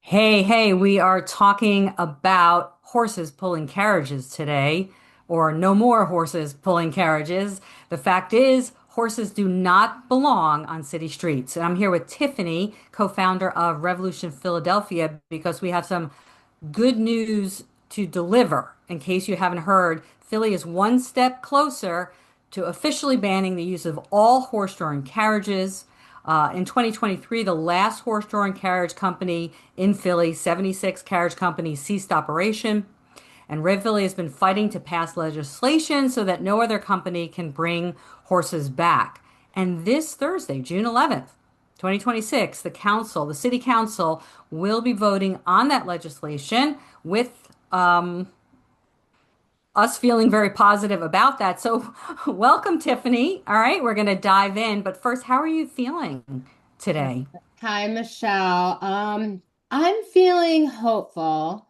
Hey, we are talking about horses pulling carriages today, or no more horses pulling carriages. The fact is, horses do not belong on city streets. And I'm here with Tiffany, co-founder of Revolution Philadelphia, because we have some good news to deliver. In case you haven't heard, Philly is one step closer to officially banning the use of all horse-drawn carriages. In 2023, the last horse-drawn carriage company in Philly, 76 carriage companies, ceased operation. And Rev Philly has been fighting to pass legislation so that no other company can bring horses back. And this Thursday, June 11th, 2026, the city council will be voting on that legislation with us feeling very positive about that. So, welcome, Tiffany. All right, we're going to dive in. But first, how are you feeling today? Hi, Michelle. I'm feeling hopeful.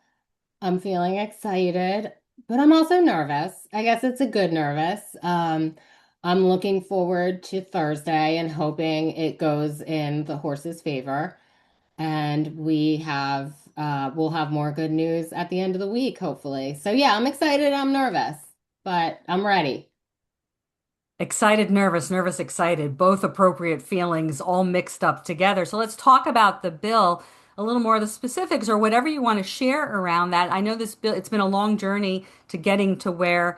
I'm feeling excited, but I'm also nervous. I guess it's a good nervous. I'm looking forward to Thursday and hoping it goes in the horse's favor. And we'll have more good news at the end of the week, hopefully. So yeah, I'm excited. I'm nervous, but I'm ready. Excited, nervous, excited, both appropriate feelings all mixed up together. So let's talk about the bill, a little more of the specifics or whatever you want to share around that. I know this bill, it's been a long journey to getting to where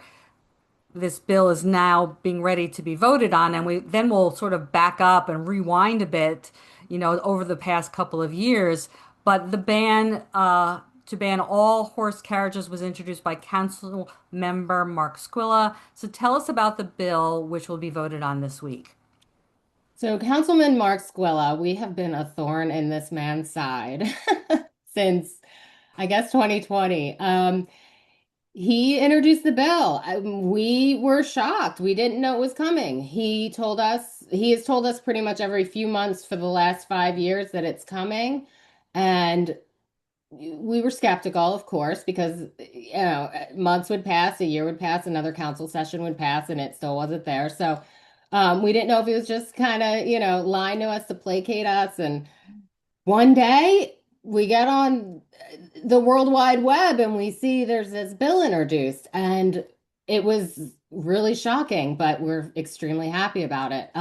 this bill is now being ready to be voted on, and we'll sort of back up and rewind a bit, over the past couple of years. But the ban to ban all horse carriages was introduced by Council Member Mark Squilla. So tell us about the bill, which will be voted on this week. So, Councilman Mark Squilla, we have been a thorn in this man's side since, I guess, 2020. He introduced the bill. We were shocked. We didn't know it was coming. He has told us pretty much every few months for the last 5 years that it's coming. And we were skeptical, of course, because, months would pass, a year would pass, another council session would pass, and it still wasn't there. So, we didn't know if he was just kind of, lying to us to placate us. And one day we get on the World Wide Web and we see there's this bill introduced, and it was really shocking, but we're extremely happy about it.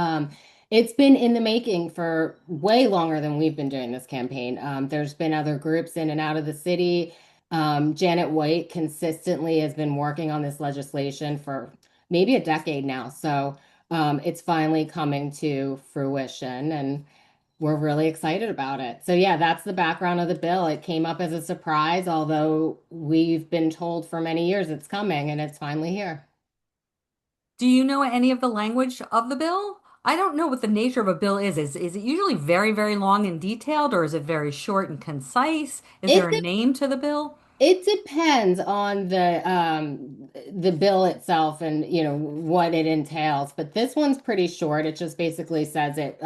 It's been in the making for way longer than we've been doing this campaign. There's been other groups in and out of the city. Janet White consistently has been working on this legislation for maybe a decade now. So it's finally coming to fruition, and we're really excited about it. So yeah, that's the background of the bill. It came up as a surprise, although we've been told for many years it's coming, and it's finally here. Do you know any of the language of the bill? I don't know what the nature of a bill is. Is it usually very long and detailed, or is it very short and concise? Is there It a name to the bill? it depends on the bill itself and what it entails, but this one's pretty short. It just basically says it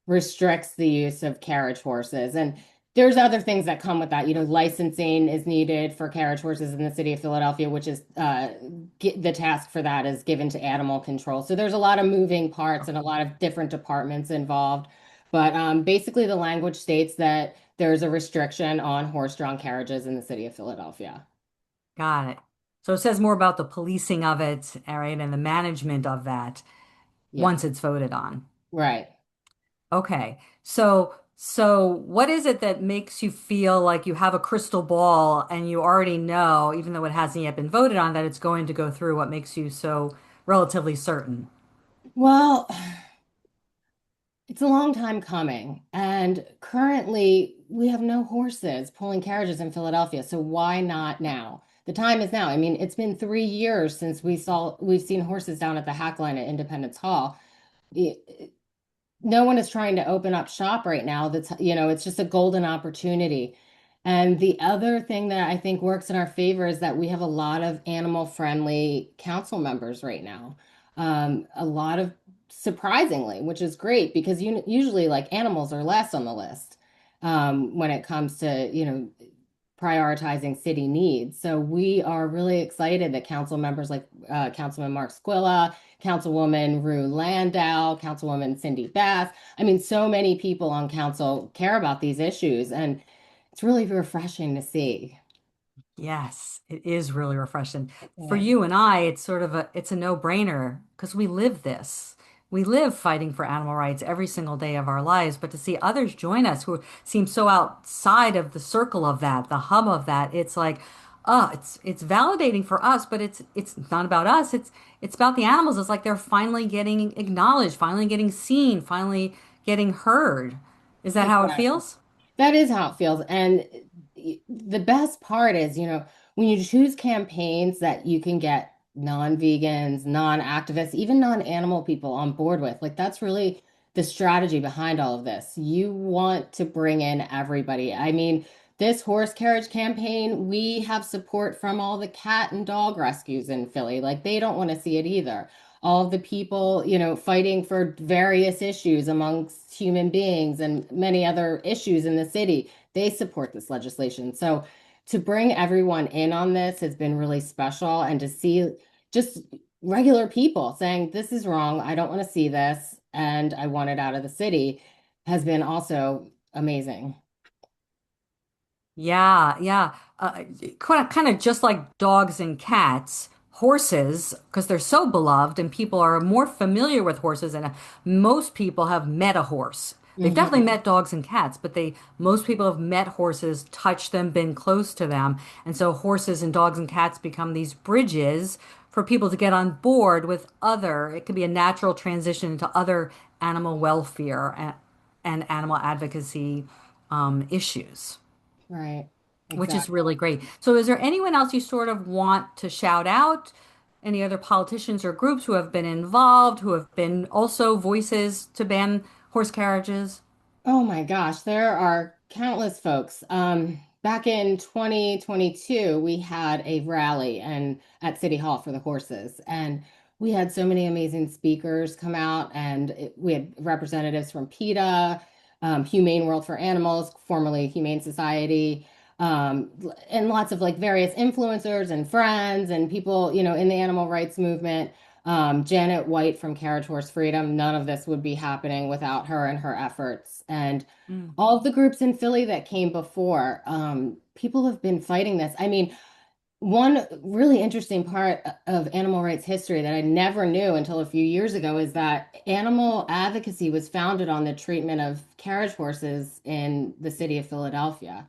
restricts the use of carriage horses. And there's other things that come with that. Licensing is needed for carriage horses in the city of Philadelphia, which is the task for that is given to animal control. So there's a lot of moving parts and a lot of different departments involved. But basically, the language states that there's a restriction on horse-drawn carriages in the city of Philadelphia. Got it. So it says more about the policing of it, all right, and the management of that Yeah, once it's voted on. right. Okay. So what is it that makes you feel like you have a crystal ball and you already know, even though it hasn't yet been voted on, that it's going to go through? What makes you so relatively certain? Well, it's a long time coming, and currently we have no horses pulling carriages in Philadelphia. So why not now? The time is now. I mean, it's been 3 years since we've seen horses down at the Hack Line at Independence Hall. No one is trying to open up shop right now. It's just a golden opportunity. And the other thing that I think works in our favor is that we have a lot of animal friendly council members right now. A lot of surprisingly, which is great because usually like animals are last on the list when it comes to, prioritizing city needs. So we are really excited that council members like Councilman Mark Squilla, Councilwoman Rue Landau, Councilwoman Cindy Bass. I mean, so many people on council care about these issues. And it's really refreshing to see. Yes, it is really refreshing. For Yeah. you and I, it's a no-brainer because we live this. We live fighting for animal rights every single day of our lives, but to see others join us who seem so outside of the circle of that, the hub of that, it's like, it's validating for us, but it's not about us. It's about the animals. It's like they're finally getting acknowledged, finally getting seen, finally getting heard. Is that how it Exactly. feels? That is how it feels. And the best part is, when you choose campaigns that you can get non-vegans, non-activists, even non-animal people on board with, like that's really the strategy behind all of this. You want to bring in everybody. I mean, this horse carriage campaign, we have support from all the cat and dog rescues in Philly. Like they don't want to see it either. All of the people, fighting for various issues amongst human beings and many other issues in the city, they support this legislation. So to bring everyone in on this has been really special, and to see just regular people saying, this is wrong, I don't want to see this, and I want it out of the city has been also amazing. Yeah, yeah. Kind of just like dogs and cats, horses, because they're so beloved and people are more familiar with horses, and most people have met a horse. They've definitely Hmm. met dogs and cats, but most people have met horses, touched them, been close to them. And so horses and dogs and cats become these bridges for people to get on board with it could be a natural transition into other animal welfare and animal advocacy issues, Right, which is exactly. really great. So, is there anyone else you sort of want to shout out? Any other politicians or groups who have been involved, who have been also voices to ban horse carriages? Oh my gosh, there are countless folks. Back in 2022, we had a rally and at City Hall for the horses, and we had so many amazing speakers come out, and we had representatives from PETA, Humane World for Animals, formerly Humane Society, and lots of like various influencers and friends and people, in the animal rights movement. Janet White from Carriage Horse Freedom, none of this would be happening without her and her efforts. And Mm. all of the groups in Philly that came before, people have been fighting this. I mean, one really interesting part of animal rights history that I never knew until a few years ago is that animal advocacy was founded on the treatment of carriage horses in the city of Philadelphia.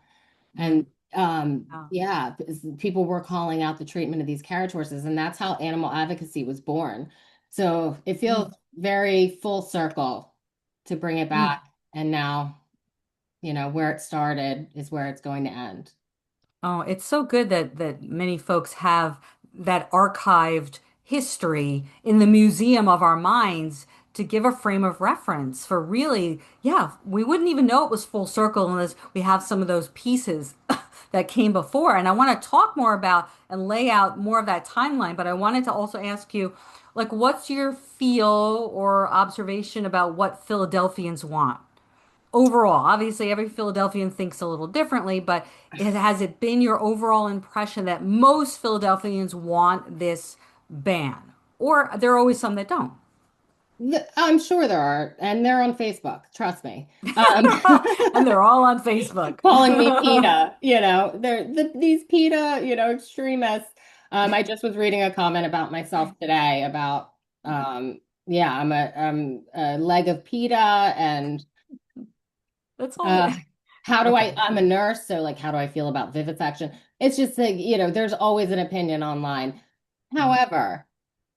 And Mm. Wow. yeah, people were calling out the treatment of these carriage horses, and that's how animal advocacy was born. So it Mm. feels very full circle to bring it Mm. back. And now, where it started is where it's going to end. Oh, it's so good that many folks have that archived history in the museum of our minds to give a frame of reference for really, yeah, we wouldn't even know it was full circle unless we have some of those pieces that came before. And I want to talk more about and lay out more of that timeline, but I wanted to also ask you, like, what's your feel or observation about what Philadelphians want? Overall, obviously every Philadelphian thinks a little differently, but has it been your overall impression that most Philadelphians want this ban? Or there are always some that don't? I'm sure there are, and they're on Facebook, trust me. And they're all on Facebook. Calling me PETA, these PETA, extremists. I just was reading a comment about myself today about, yeah, I'm a leg of PETA, and That's all. uh, how do Okay. I'm a nurse, so like, how do I feel about vivisection? It's just like, there's always an opinion online. Mm. However,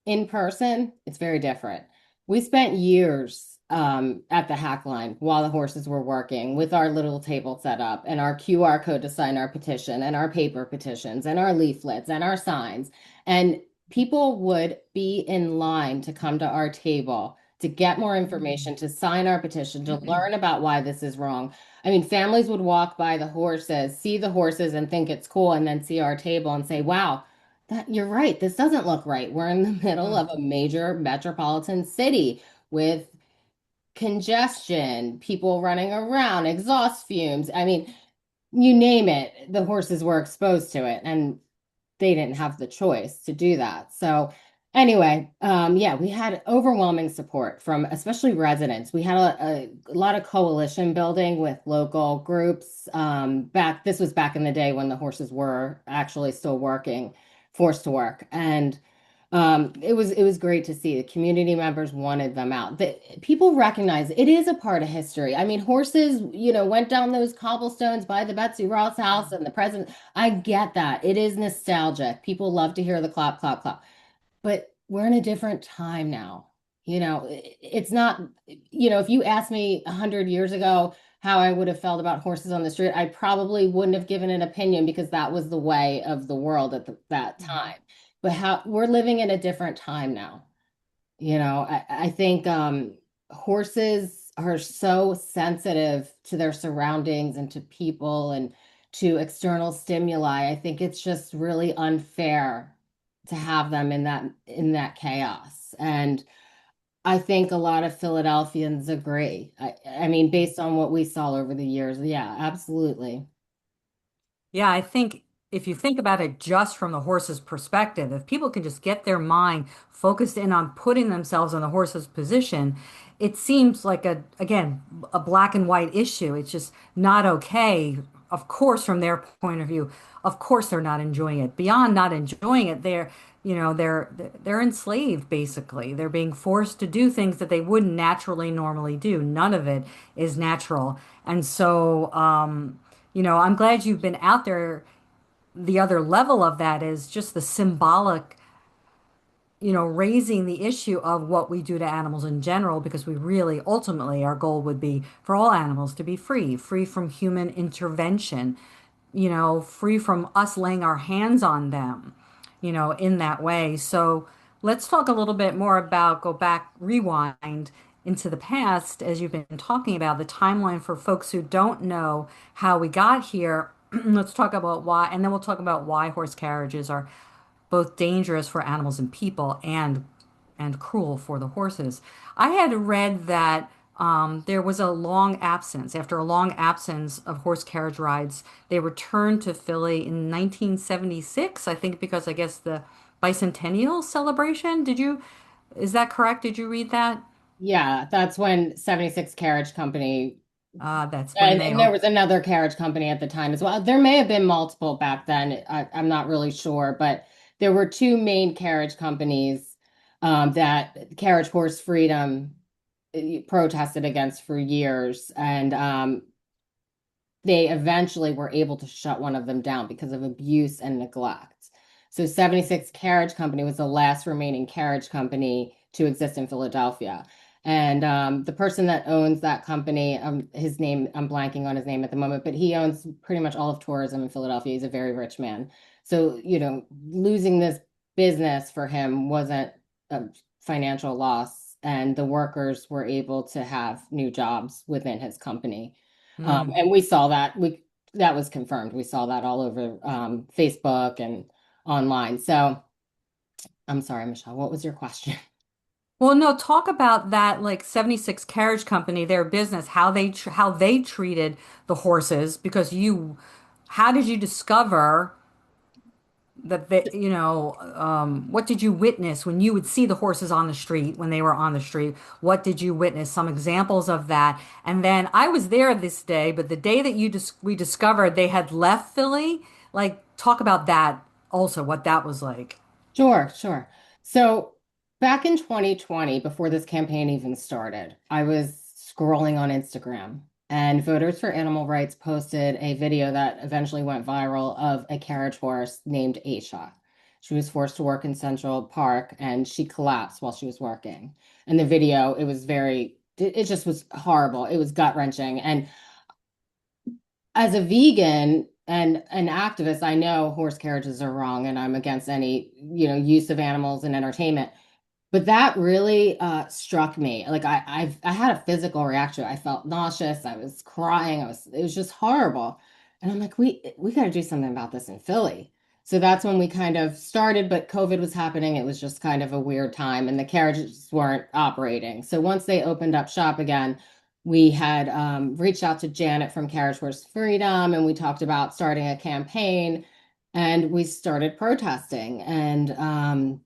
in person, it's very different. We spent years at the hack line while the horses were working with our little table set up and our QR code to sign our petition and our paper petitions and our leaflets and our signs. And people would be in line to come to our table to get more information, to sign our petition, to learn about why this is wrong. I mean, families would walk by the horses, see the horses and think it's cool, and then see our table and say, wow, you're right. This doesn't look right. We're in the middle Mm. of a major metropolitan city with congestion, people running around, exhaust fumes. I mean, you name it, the horses were exposed to it, and they didn't have the choice to do that. So Anyway, yeah, we had overwhelming support from especially residents. We had a lot of coalition building with local groups. This was back in the day when the horses were actually still working, forced to work. And it was great to see the community members wanted them out. People recognize it is a part of history. I mean, horses, went down those cobblestones by the Betsy Ross house and the president. I get that. It is nostalgic. People love to hear the clap, clap, clap. But we're in a different time now. It's not, if you asked me 100 years ago how I would have felt about horses on the street, I probably wouldn't have given an opinion because that was the way of the world at that time. But how we're living in a different time now. I think horses are so sensitive to their surroundings and to people and to external stimuli. I think it's just really unfair to have them in that chaos. And I think a lot of Philadelphians agree. I mean, based on what we saw over the years, yeah, absolutely. Yeah, I think if you think about it just from the horse's perspective, if people can just get their mind focused in on putting themselves in the horse's position, it seems like again, a black and white issue. It's just not okay. Of course, from their point of view, of course they're not enjoying it. Beyond not enjoying it, they're enslaved basically. They're being forced to do things that they wouldn't naturally normally do. None of it is natural. And so, I'm glad you've been out there. The other level of that is just the symbolic, raising the issue of what we do to animals in general, because we really, ultimately, our goal would be for all animals to be free, free from human intervention, free from us laying our hands on them, in that way. So let's talk a little bit more about, go back, rewind into the past, as you've been talking about the timeline for folks who don't know how we got here. Let's talk about why, and then we'll talk about why horse carriages are both dangerous for animals and people and cruel for the horses. I had read that there was a long absence. After a long absence of horse carriage rides, they returned to Philly in 1976, I think, because I guess the bicentennial celebration. Is that correct? Did you read that? Yeah, that's when 76 Carriage Company. That's when And, they and there opened. was another carriage company at the time as well. There may have been multiple back then. I'm not really sure, but there were two main carriage companies that Carriage Horse Freedom protested against for years. And they eventually were able to shut one of them down because of abuse and neglect. So 76 Carriage Company was the last remaining carriage company to exist in Philadelphia. And the person that owns that company, his name, I'm blanking on his name at the moment, but he owns pretty much all of tourism in Philadelphia. He's a very rich man. So, losing this business for him wasn't a financial loss, and the workers were able to have new jobs within his company. Hmm. And we saw that that was confirmed. We saw that all over Facebook and online. So I'm sorry, Michelle, what was your question? Well, no, talk about that like 76 Carriage Company, their business, how they treated the horses, because how did you discover that what did you witness when you would see the horses on the street when they were on the street? What did you witness? Some examples of that. And then I was there this day, but the day that we discovered they had left Philly, like talk about that also, what that was like. Sure, sure. So back in 2020, before this campaign even started, I was scrolling on Instagram and Voters for Animal Rights posted a video that eventually went viral of a carriage horse named Aisha. She was forced to work in Central Park and she collapsed while she was working. And the video, it just was horrible. It was gut-wrenching. And as a vegan and an activist, I know horse carriages are wrong and I'm against any, use of animals in entertainment. But that really struck me. Like I had a physical reaction. I felt nauseous. I was crying. It was just horrible. And I'm like, we got to do something about this in Philly. So that's when we kind of started, but COVID was happening. It was just kind of a weird time and the carriages weren't operating. So once they opened up shop again, we had reached out to Janet from Carriage Horse Freedom and we talked about starting a campaign and we started protesting. And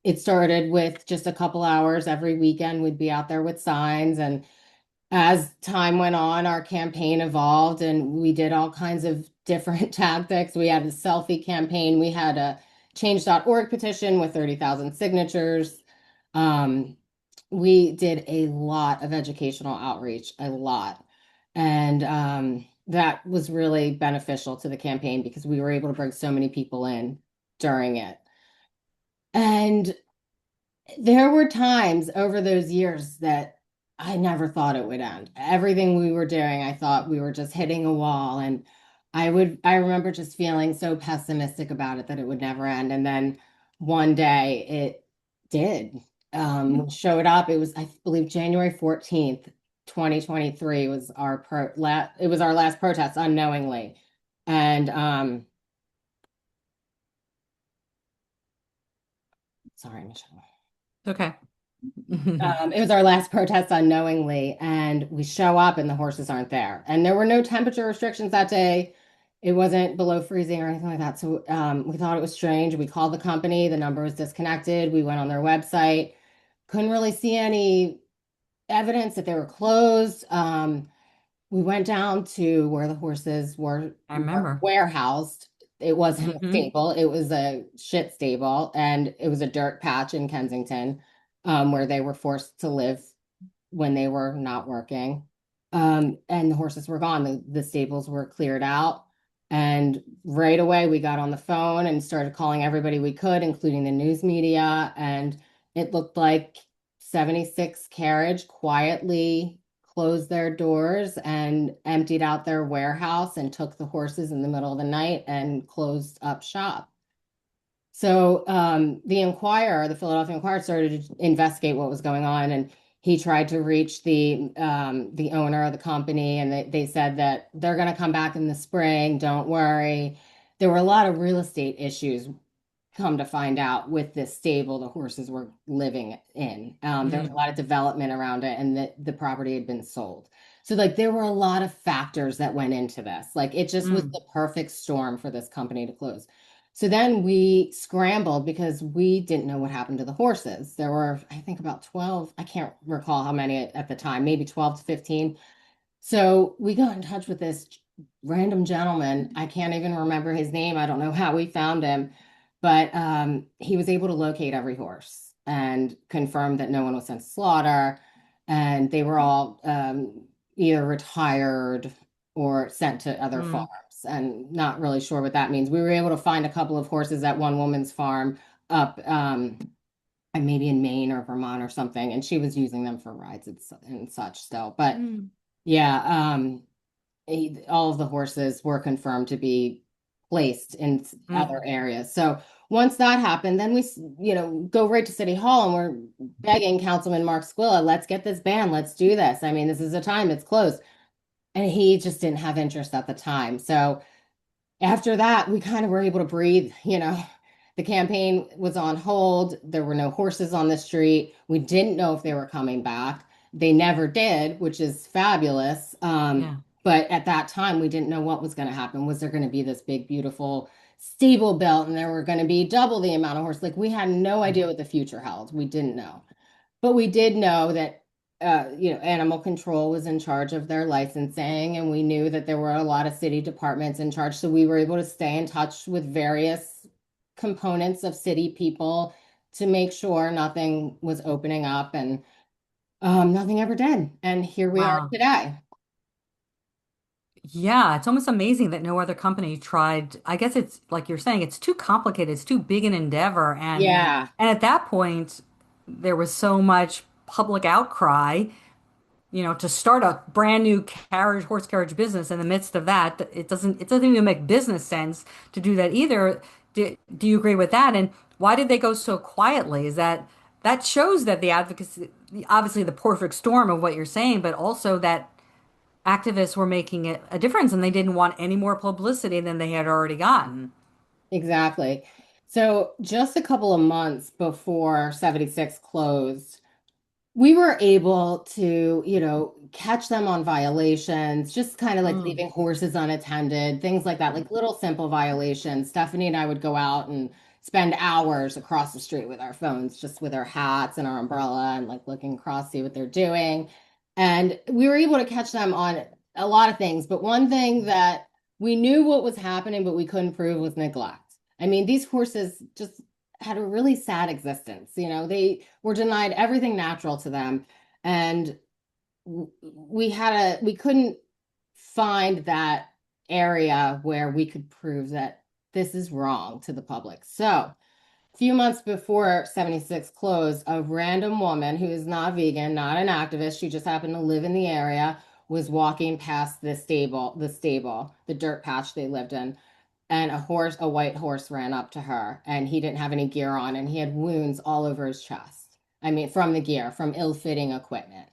It started with just a couple hours every weekend. We'd be out there with signs. And as time went on, our campaign evolved and we did all kinds of different tactics. We had a selfie campaign. We had a change.org petition with 30,000 signatures. Um, we did a lot of educational outreach, a lot. And that was really beneficial to the campaign because we were able to bring so many people in during it. And there were times over those years that I never thought it would end. Everything we were doing, I thought we were just hitting a wall. And I remember just feeling so pessimistic about it that it would never end. And then one day it did. We showed up. It was, I believe, January 14th, 2023 was it was our last protest unknowingly. And sorry, Michelle. Okay. It was our last protest unknowingly, and we show up and the horses aren't there. And there were no temperature restrictions that day. It wasn't below freezing or anything like that. So we thought it was strange. We called the company, the number was disconnected. We went on their website, couldn't really see any evidence that they were closed. We went down to where the horses I were remember. warehoused. It wasn't a Hmm. stable, it was a shit stable, and it was a dirt patch in Kensington, where they were forced to live when they were not working. And the horses were gone. The stables were cleared out. And right away, we got on the phone and started calling everybody we could, including the news media. And it looked like 76 Carriage quietly closed their doors and emptied out their warehouse and took the horses in the middle of the night and closed up shop. So the Inquirer, the Philadelphia Inquirer, started to investigate what was going on, and he tried to reach the owner of the company, and they said that they're going to come back in the spring. Don't worry. There were a lot of real estate issues come to find out with this stable the horses were living in. There was a Mm. lot of development around it, and the property had been sold. So like there were a lot of factors that went into this. Like it just was Mm. the perfect storm for this company to close. So then we scrambled because we didn't know what happened to the horses. There were, I think, about 12. I can't recall how many at the time, maybe 12 to 15. So we got in touch with this random gentleman. I can't even remember his name. I don't know how we found him, but he was able to locate every horse and confirm that no one was sent to slaughter, and they were all either retired or sent to other farms. Mm. And not really sure what that means. We were able to find a couple of horses at one woman's farm up, and maybe in Maine or Vermont or something, and she was using them for rides and such still. But Mm. yeah, all of the horses were confirmed to be placed in Mm. other areas. So once that happened, then we, go right to City Hall and we're begging Councilman Mark Squilla, let's get this banned. Let's do this. I mean, this is the time it's closed. And he just didn't have interest at the time. So after that, we kind of were able to breathe. The campaign was on hold. There were no horses on the street. We didn't know if they were coming back. They never did, which is fabulous. Yeah. But at that time, we didn't know what was going to happen. Was there going to be this big, beautiful stable built and there were going to be double the amount of horses? Like we had no idea what the future held. We didn't know. But we did know that animal control was in charge of their licensing, and we knew that there were a lot of city departments in charge. So we were able to stay in touch with various components of city people to make sure nothing was opening up, and nothing ever did. And here we are Wow. today. Yeah, it's almost amazing that no other company tried. I guess it's like you're saying, it's too complicated. It's too big an endeavor. Yeah, And at that point, there was so much public outcry, to start a brand new horse carriage business in the midst of that, it doesn't even make business sense to do that either. Do you agree with that? And why did they go so quietly? That shows that the advocacy, obviously the perfect storm of what you're saying, but also that activists were making it a difference and they didn't want any more publicity than they had already gotten. exactly. So just a couple of months before 76 closed, we were able to, catch them on violations, just kind of like Mm. leaving horses unattended, things like that, like little simple violations. Stephanie and I would go out and spend hours across the street with our phones, just with our hats and our umbrella and like looking across, see what they're doing. And we were able to catch them on a lot of things. But one thing that we knew what was happening, but we couldn't prove was neglect. I mean, these horses just had a really sad existence. You know, they were denied everything natural to them. And we couldn't find that area where we could prove that this is wrong to the public. So, a few months before 76 closed, a random woman who is not vegan, not an activist, she just happened to live in the area, was walking past the dirt patch they lived in, and a white horse ran up to her, and he didn't have any gear on, and he had wounds all over his chest. I mean, from the gear, from ill-fitting equipment.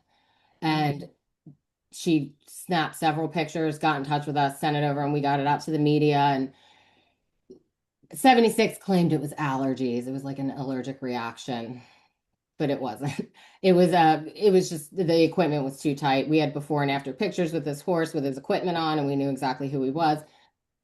And she snapped several pictures, got in touch with us, sent it over, and we got it out to the media. And 76 claimed it was allergies. It was like an allergic reaction, but it wasn't. It was just the equipment was too tight. We had before and after pictures with this horse with his equipment on, and we knew exactly who he was.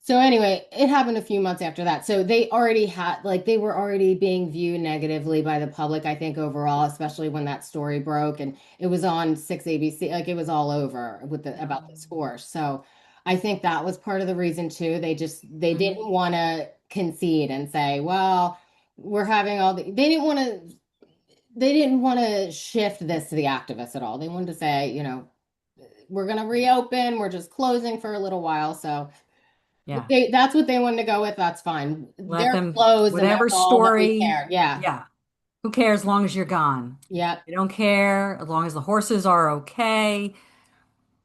So anyway, it happened a few months after that. So they already had, like, they were already being viewed negatively by the public, I think, overall, especially when that story broke and it was on 6 ABC, like it was all over with the about this horse. So I think that was part of the reason too. They Mm-hmm. didn't want to concede and say, well, we're having all they didn't want to shift this to the activists at all. They wanted to say, you know, we're going to reopen, we're just closing for a little while. So Yeah. that's what they wanted to go with. That's fine. Let They're them, closed, and whatever that's all that we story. care. Yeah. Yeah. Who cares as long as you're gone? Yep. They don't care as long as the horses are okay.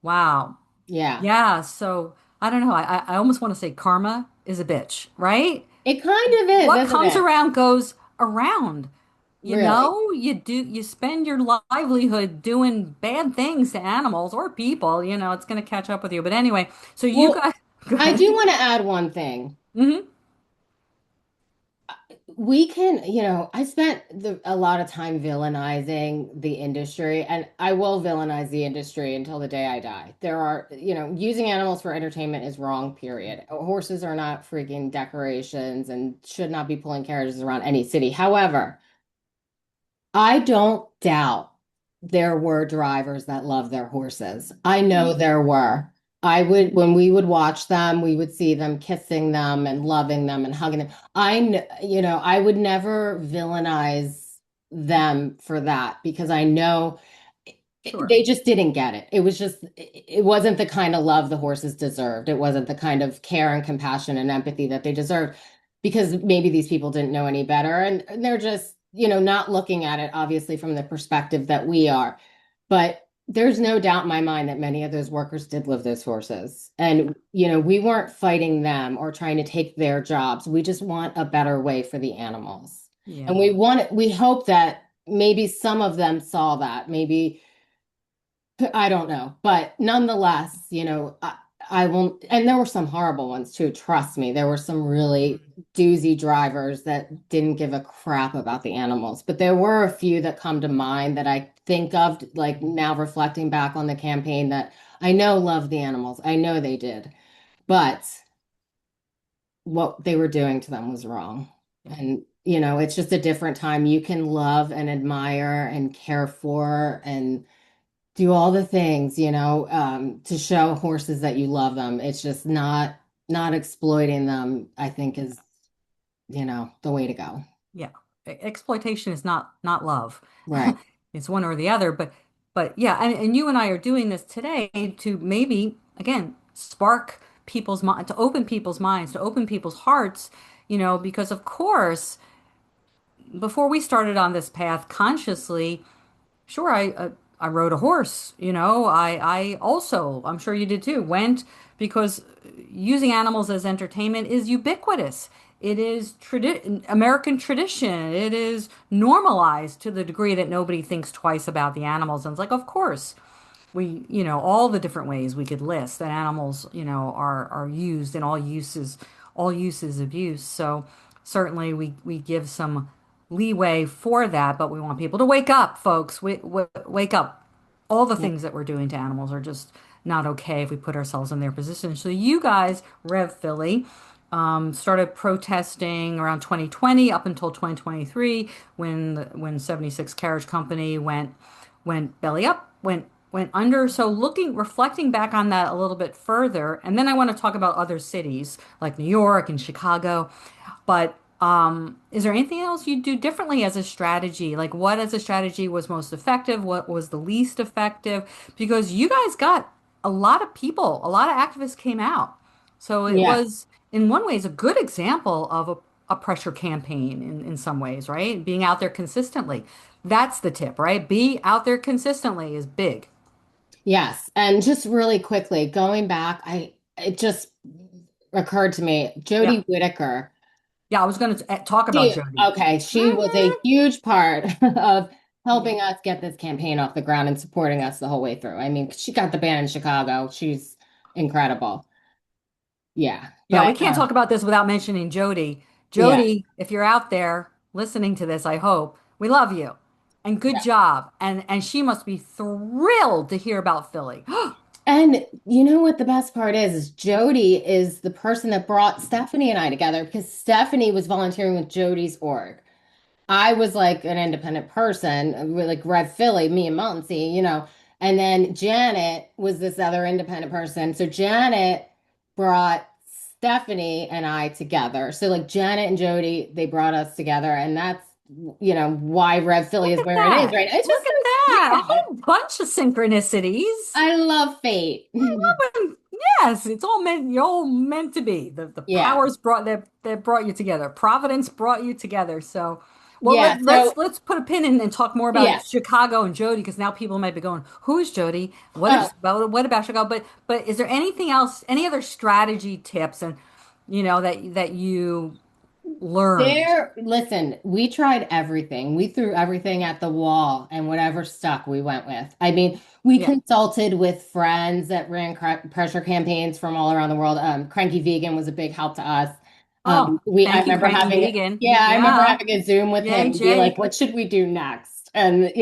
Wow. Yeah. Yeah. So I don't know. I almost want to say karma is a bitch, right? It kind of is, What isn't comes it? around goes around. You Really. know, you spend your livelihood doing bad things to animals or people, it's going to catch up with you. But anyway, so you Well, guys, go I ahead. do want to add one thing. Hmm. We can, you know, I spent a lot of time villainizing the industry, and I will villainize the industry until the day I die. There are, you know, using animals for entertainment is wrong, period. Horses are not freaking decorations and should not be pulling carriages around any city. However, I don't doubt there were drivers that love their horses. I know there were. When we would watch them, we would see them kissing them and loving them and hugging them. You know, I would never villainize them for that because I know Sure. they just didn't get it. It wasn't the kind of love the horses deserved. It wasn't the kind of care and compassion and empathy that they deserved because maybe these people didn't know any better and they're just, you know, not looking at it obviously from the perspective that we are. But there's no doubt in my mind that many of those workers did love those horses. And, you know, we weren't fighting them or trying to take their jobs. We just want a better way for the animals. And Yeah. we hope that maybe some of them saw that. Maybe I don't know, but nonetheless, you know, I won't. And there were some horrible ones too. Trust me, there were some really doozy drivers that didn't give a crap about the animals. But there were a few that come to mind that I think of, like now reflecting back on the campaign that I know loved the animals. I know they did, but what they were doing to them was wrong. Yeah. And you know, it's just a different time. You can love and admire and care for and do all the things, you know, to show horses that you love them. It's just not exploiting them, I think is, you know, the way to go. Yeah. Exploitation is not love. Right. It's one or the other, but yeah, and you and I are doing this today to maybe again spark people's mind, to open people's minds, to open people's hearts, because of course, before we started on this path consciously, sure, I rode a horse, I also, I'm sure you did too, went because using animals as entertainment is ubiquitous. It is American tradition. It is normalized to the degree that nobody thinks twice about the animals. And it's like, of course, all the different ways we could list that animals, are used in all uses abuse. So certainly we give some leeway for that, but we want people to wake up, folks. Wake up. All the Yeah. things that we're doing to animals are just not okay if we put ourselves in their position. So you guys, Rev Philly, Started protesting around 2020 up until 2023 when when 76 Carriage Company went belly up, went under. So reflecting back on that a little bit further, and then I want to talk about other cities like New York and Chicago. But is there anything else you do differently as a strategy? Like what as a strategy was most effective? What was the least effective? Because you guys got a lot of people, a lot of activists came out. So it Yeah. was, in one way, is a good example of a pressure campaign in some ways, right? Being out there consistently. That's the tip, right? Be out there consistently is big. Yes. And just really quickly, going back, it just occurred to me, Yeah. Jody Whittaker. Yeah, I was going to talk about Jody. She was a Mhm. huge part of Yeah. helping us get this campaign off the ground and supporting us the whole way through. I mean, she got the band in Chicago. She's incredible. Yeah. Yeah, But we can't talk about this without mentioning Jody. yeah. Jody, if you're out there listening to this, I hope we love you and good job. And she must be thrilled to hear about Philly. And you know what the best part is Jody is the person that brought Stephanie and I together because Stephanie was volunteering with Jody's org. I was like an independent person, like Rev Philly, me and Muncie, and then Janet was this other independent person. So Janet brought Stephanie and I together. So like Janet and Jody, they brought us together, and that's why Rev Philly Look is at where it is, that. right? It's just Look at so that. A yeah. whole bunch of synchronicities. I love fate. Yes, it's all meant, you're all meant to be. The Yeah. powers that brought you together. Providence brought you together. So, well, Yeah. So let's put a pin in and talk more about yeah. Chicago and Jody because now people might be going, "Who's Jody? Oh, What about Chicago?" But is there anything else, any other strategy tips and that you learned? listen, we tried everything. We threw everything at the wall and whatever stuck we went with. I mean, we Yeah. consulted with friends that ran pressure campaigns from all around the world. Cranky Vegan was a big help to us. Oh, I thank you, remember Cranky having, Vegan. yeah, I remember Yeah. having a Zoom with him Yay, and be like, Jake. what should we do next? And,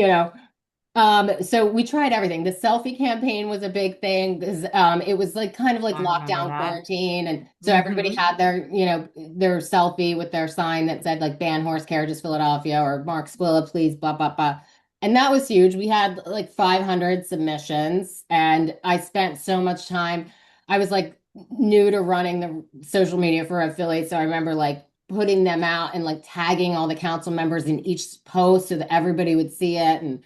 so we tried everything. The selfie campaign was a big thing because it was like kind of like I remember lockdown that. quarantine, and so everybody Hmm. had their selfie with their sign that said like "Ban Horse Carriages Philadelphia" or "Mark Squilla, please," blah blah blah, and that was huge. We had like 500 submissions, and I spent so much time. I was like new to running the social media for affiliates, so I remember like putting them out and like tagging all the council members in each post so that everybody would see it and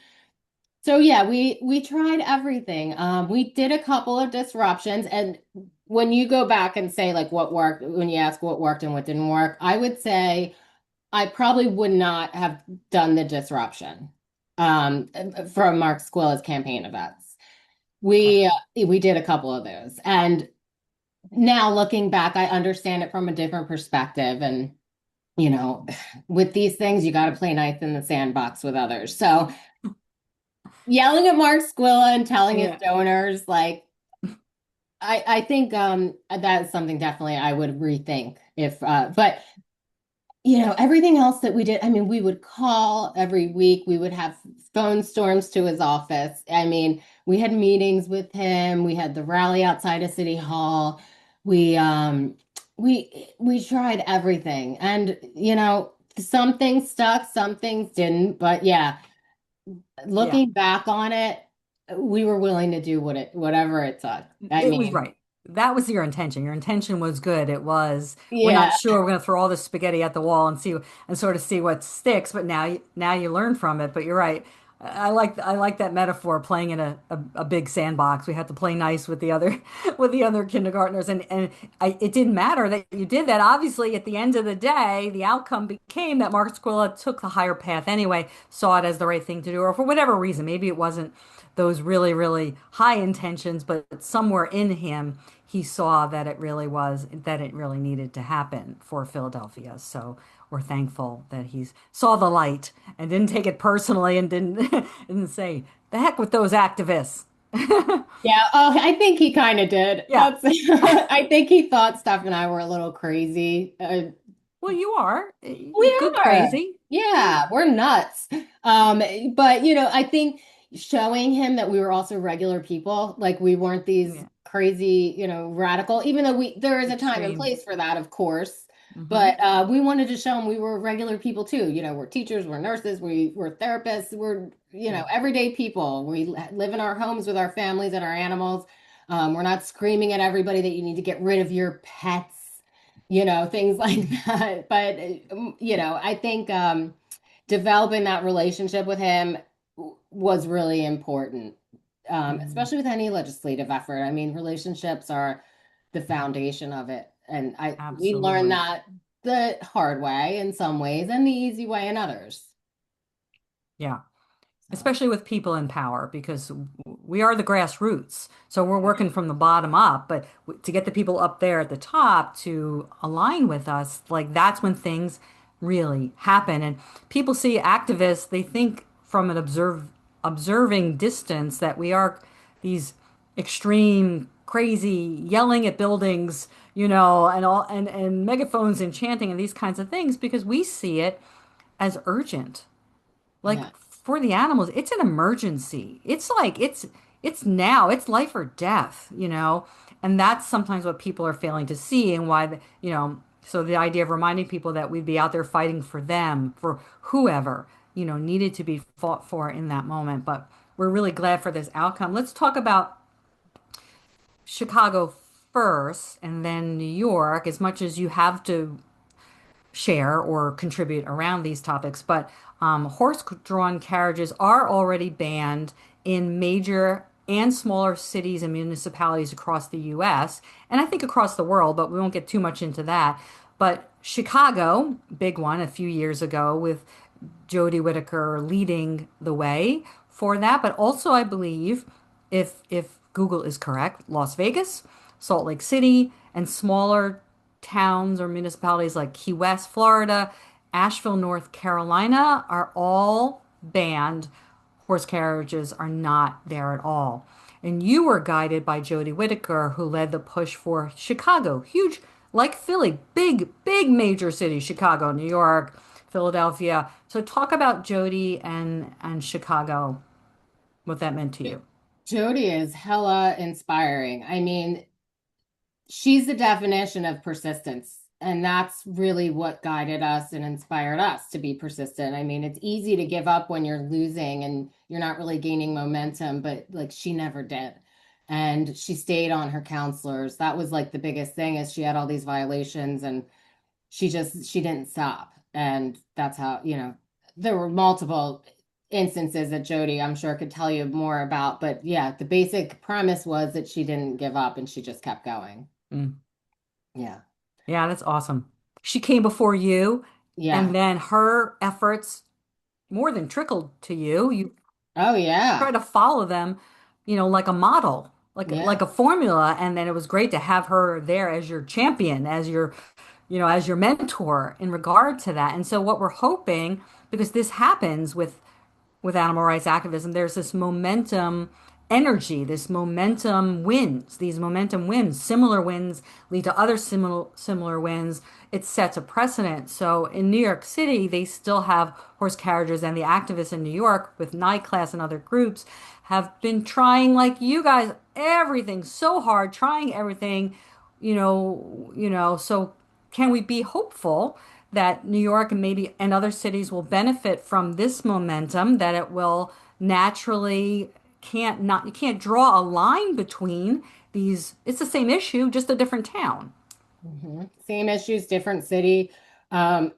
so yeah, we tried everything. We did a couple of disruptions, and when you go back and say like what worked, when you ask what worked and what didn't work, I would say I probably would not have done the disruption from Mark Squilla's campaign events. Okay. We did a couple of those, and now looking back, I understand it from a different perspective, and you know, with these things, you got to play nice in the sandbox with others. So yelling at Mark Squilla and telling his Yeah. donors, like I think that's something definitely I would rethink if but everything else that we did, I mean, we would call every week, we would have phone storms to his office. I mean, we had meetings with him, we had the rally outside of City Hall. We tried everything. And some things stuck, some things didn't, but yeah, Yeah. looking back on it, we were willing to do whatever it took. I It was mean, right. That was your intention. Your intention was good. It was, we're yeah, not sure. We're going to throw all this spaghetti at the wall and see and sort of see what sticks. But now you learn from it. But you're right. I like that metaphor, playing in a big sandbox. We had to play nice with the other with the other kindergartners, it didn't matter that you did that. Obviously, at the end of the day, the outcome became that Mark Squilla took the higher path anyway, saw it as the right thing to do, or for whatever reason, maybe it wasn't those really, really high intentions, but somewhere in him, he saw that it really needed to happen for Philadelphia. So we're thankful that he saw the light and didn't take it personally and didn't didn't say, the heck with those activists. yeah. Oh, I think he kind of did. Yeah. That's. I think he thought Steph and I were a little crazy. Well, you are. We Good are. crazy. Yeah. Yeah, we're nuts. But I think showing him that we were also regular people, like we weren't these Yeah. crazy, radical, even though there is a time and Extreme. place for that, of course. Hmm. But we wanted to show them we were regular people too. We're teachers, we're nurses, we're therapists, we're, Yeah. everyday people. We live in our homes with our families and our animals. We're not screaming at everybody that you need to get rid of your pets, things like that. But, I think developing that relationship with him was really important, Mhm. especially with any legislative effort. I mean, relationships are the foundation of it. And we learned Absolutely. that the hard way in some ways and the easy way in others. Yeah. So, Especially with people in power, because we are the grassroots. So we're working from the bottom up, but to get the people up there at the top to align with us, like that's when things really happen. And people see activists, they think from an observing distance that we are these extreme, crazy, yelling at buildings, and all and megaphones and chanting and these kinds of things because we see it as urgent. Like yeah. for the animals, it's an emergency. It's like it's now, it's life or death. And that's sometimes what people are failing to see and why so the idea of reminding people that we'd be out there fighting for them, for whoever, needed to be fought for in that moment. But we're really glad for this outcome. Let's talk about Chicago first and then New York, as much as you have to share or contribute around these topics, but horse-drawn carriages are already banned in major and smaller cities and municipalities across the US, and I think across the world, but we won't get too much into that. But Chicago, big one a few years ago with Jody Whittaker leading the way for that, but also I believe if Google is correct, Las Vegas, Salt Lake City, and smaller towns or municipalities like Key West, Florida, Asheville, North Carolina are all banned. Horse carriages are not there at all. And you were guided by Jody Whittaker, who led the push for Chicago, huge, like Philly, big, big major cities, Chicago, New York, Philadelphia. So talk about Jody and Chicago, what that meant to you. Jody is hella inspiring. I mean, she's the definition of persistence. And that's really what guided us and inspired us to be persistent. I mean, it's easy to give up when you're losing and you're not really gaining momentum, but like she never did. And she stayed on her counselors. That was like the biggest thing is she had all these violations and she didn't stop. And that's how, there were multiple instances that Jody, I'm sure, could tell you more about. But yeah, the basic premise was that she didn't give up and she just kept going. Mm. Yeah. Yeah, that's awesome. She came before you, Yeah. and then her efforts more than trickled to you. You Oh, try yeah. to follow them, like a model, like Yeah. a formula, and then it was great to have her there as your champion, as your mentor in regard to that. And so what we're hoping, because this happens with animal rights activism, there's this momentum energy, this momentum wins, these momentum wins, similar wins lead to other similar wins. It sets a precedent. So in New York City, they still have horse carriages, and the activists in New York with Night Class and other groups have been trying, like you guys, everything so hard, trying everything, so can we be hopeful that New York and maybe and other cities will benefit from this momentum, that it will naturally you can't draw a line between these. It's the same issue, just a different town. Same issues, different city. Um,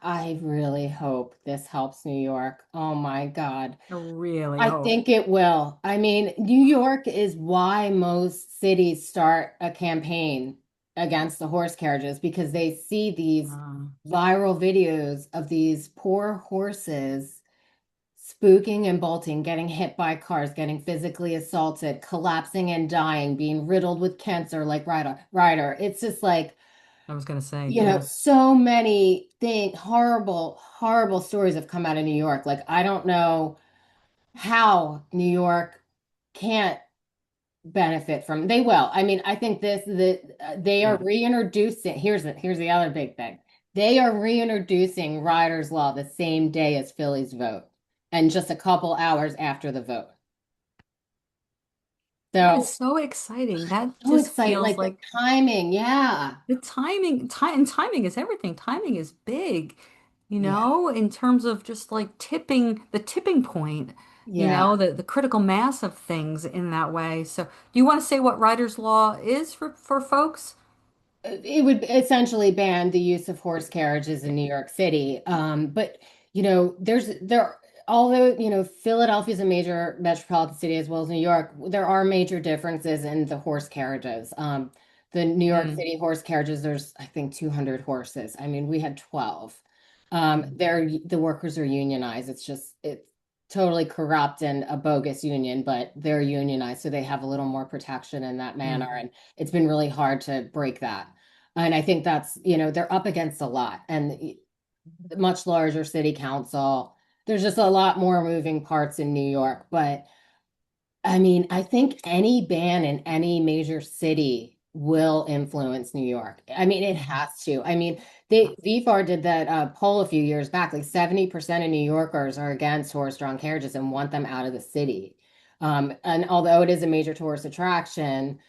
I really hope this helps New York. Oh my God. I really I hope. think it will. I mean, New York is why most cities start a campaign against the horse carriages because they see these Uh, viral videos of these poor horses spooking and bolting, getting hit by cars, getting physically assaulted, collapsing and dying, being riddled with cancer like Ryder. It's just like, I was gonna say, yeah. so many horrible, horrible stories have come out of New York. Like, I don't know how New York can't benefit from. They will. I mean, I think they are Yeah. reintroducing. Here's the other big thing. They are reintroducing Ryder's Law the same day as Philly's vote, and just a couple hours after the vote. That is So, so exciting. That so just excited. feels Like the like timing. Yeah. the timing is everything. Timing is big, Yeah. in terms of just like the tipping point, Yeah. the critical mass of things in that way. So, do you want to say what writer's law is for folks? It would essentially ban the use of horse carriages in New York City. But although Philadelphia is a major metropolitan city as well as New York, there are major differences in the horse carriages. The New York Mm, City horse carriages, there's I think 200 horses. I mean, we had 12. mm, The workers are unionized. It's totally corrupt and a bogus union, but they're unionized, so they have a little more protection in that manner. mm, And it's been really hard to break that. And I think they're up against a lot and much larger city council. There's just a lot more moving parts in New York. But I mean, I think any ban in any major city will influence New York. I mean, it mm. has to. I mean, VFAR did that poll a few years back. Like 70% of New Yorkers are against horse-drawn carriages and want them out of the city. And although it is a major tourist attraction,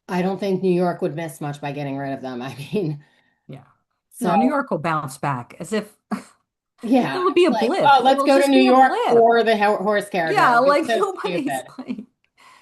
I don't think New York would miss much by getting rid of them. I mean, Yeah. so No, New York will bounce back as if yeah, it'll be a like, blip. oh, let's It'll go to just New be a York blip. for the horse carriages. Yeah, Like, it's like so nobody's stupid. like,